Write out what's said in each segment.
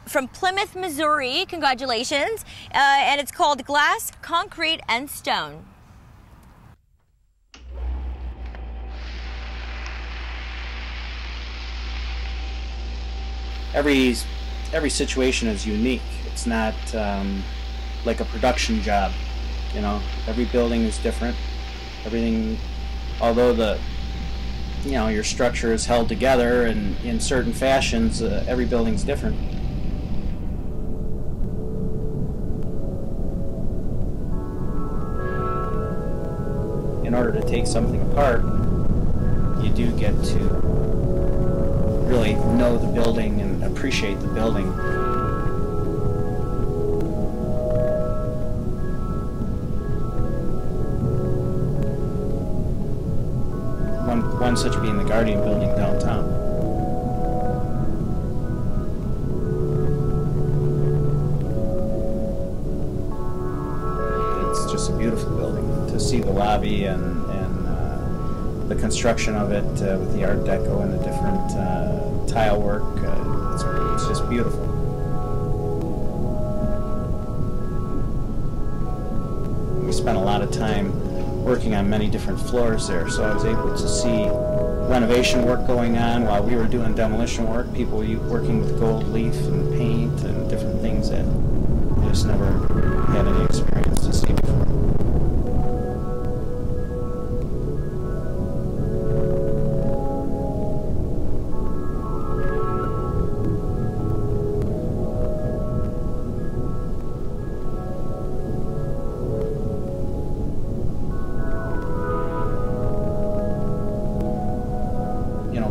From Plymouth, Missouri, congratulations, and it's called Glass, Concrete, and Stone. Every situation is unique. It's not like a production job, you know. Every building is different. Everything, although your structure is held together and in certain fashions, every building's different. In order to take something apart, you do get to really know the building and appreciate the building. One such being the Guardian building downtown. It's just a beautiful building. To see the lobby and the construction of it with the Art Deco and the different tile work, it's just beautiful. We spent a lot of time working on many different floors there, so I was able to see renovation work going on while we were doing demolition work. People working with gold leaf and paint and different things that I just never had any experience to see before.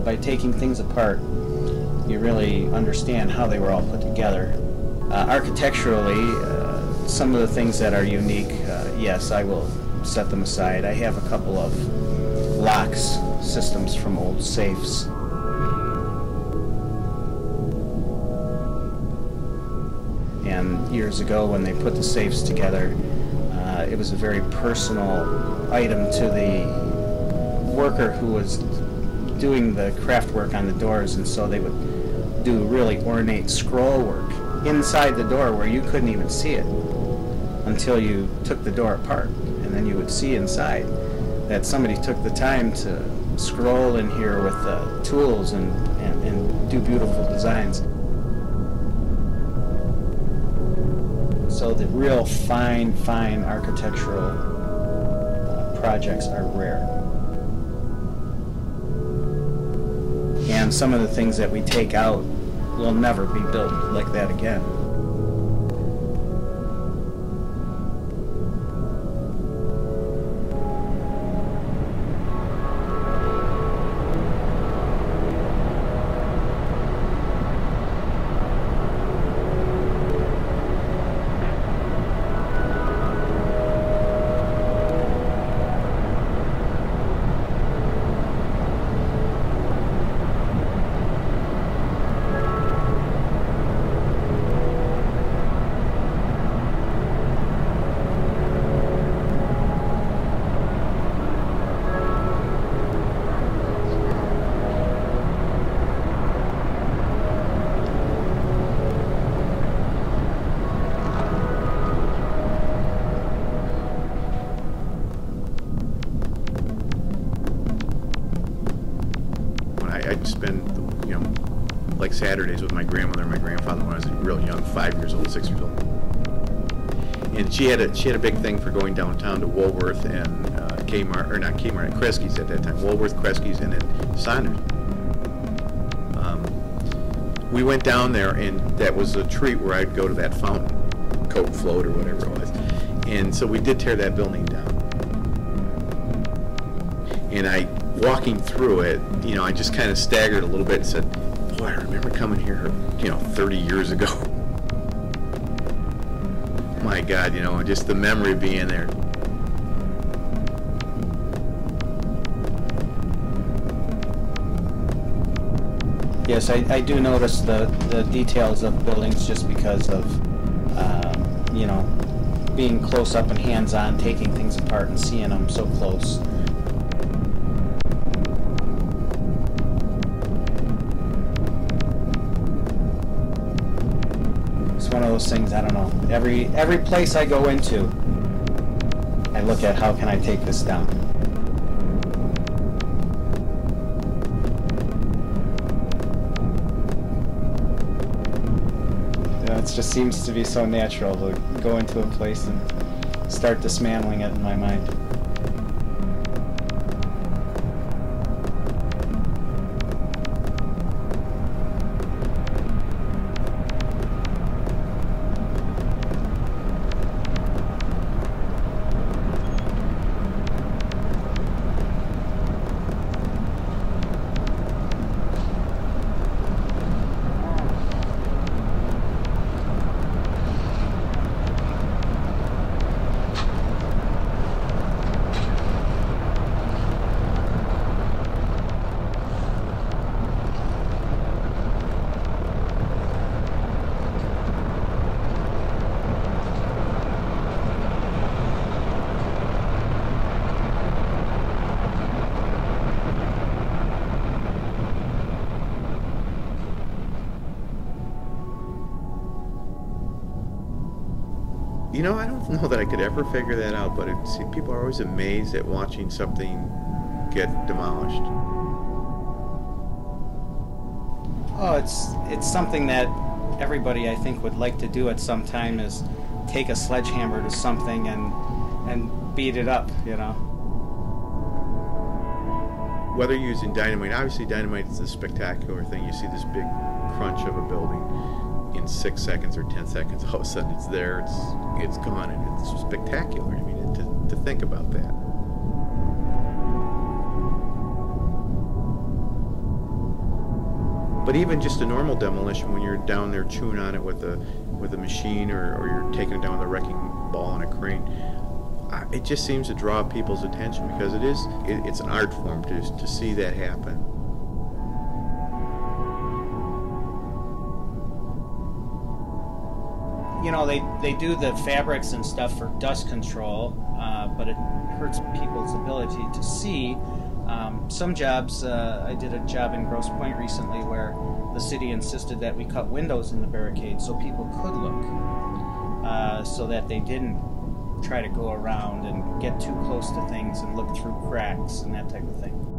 By taking things apart, you really understand how they were all put together. Architecturally, some of the things that are unique, yes, I will set them aside. I have a couple of locks systems from old safes. And years ago, when they put the safes together, it was a very personal item to the worker who was doing the craft work on the doors, and so they would do really ornate scroll work inside the door where you couldn't even see it until you took the door apart, and then you would see inside that somebody took the time to scroll in here with tools and do beautiful designs. So the real fine architectural projects are rare. And some of the things that we take out will never be built like that again. I'd spend, like Saturdays with my grandmother and my grandfather when I was real young, 5 years old, 6 years old. And she had a big thing for going downtown to Woolworth and Kmart, or not Kmart, Kresge's at that time, Woolworth, Kresge's, and then Saunders. We went down there, and that was a treat where I'd go to that fountain, Coke Float or whatever it was. And so we did tear that building down. And walking through it, I just kind of staggered a little bit and said, boy, I remember coming here, 30 years ago. My God, just the memory of being there. Yes, I do notice the details of buildings just because of, being close up and hands-on, taking things apart and seeing them so close. one of those things, I don't know. Every place I go into, I look at how can I take this down. It just seems to be so natural to go into a place and start dismantling it in my mind. You know, I don't know that I could ever figure that out, but people are always amazed at watching something get demolished. Oh, it's something that everybody, I think, would like to do at some time, is take a sledgehammer to something and beat it up, you know. Whether you're using dynamite, obviously dynamite is a spectacular thing. You see this big crunch of a building in 6 seconds or 10 seconds, all of a sudden it's there, it's gone, and it's spectacular. I mean, to think about that. But even just a normal demolition, when you're down there chewing on it with a machine, or you're taking it down with a wrecking ball on a crane, it just seems to draw people's attention, because it's an art form to see that happen. You know, they do the fabrics and stuff for dust control, but it hurts people's ability to see. Some jobs, I did a job in Grosse Pointe recently where the city insisted that we cut windows in the barricade so people could look, so that they didn't try to go around and get too close to things and look through cracks and that type of thing.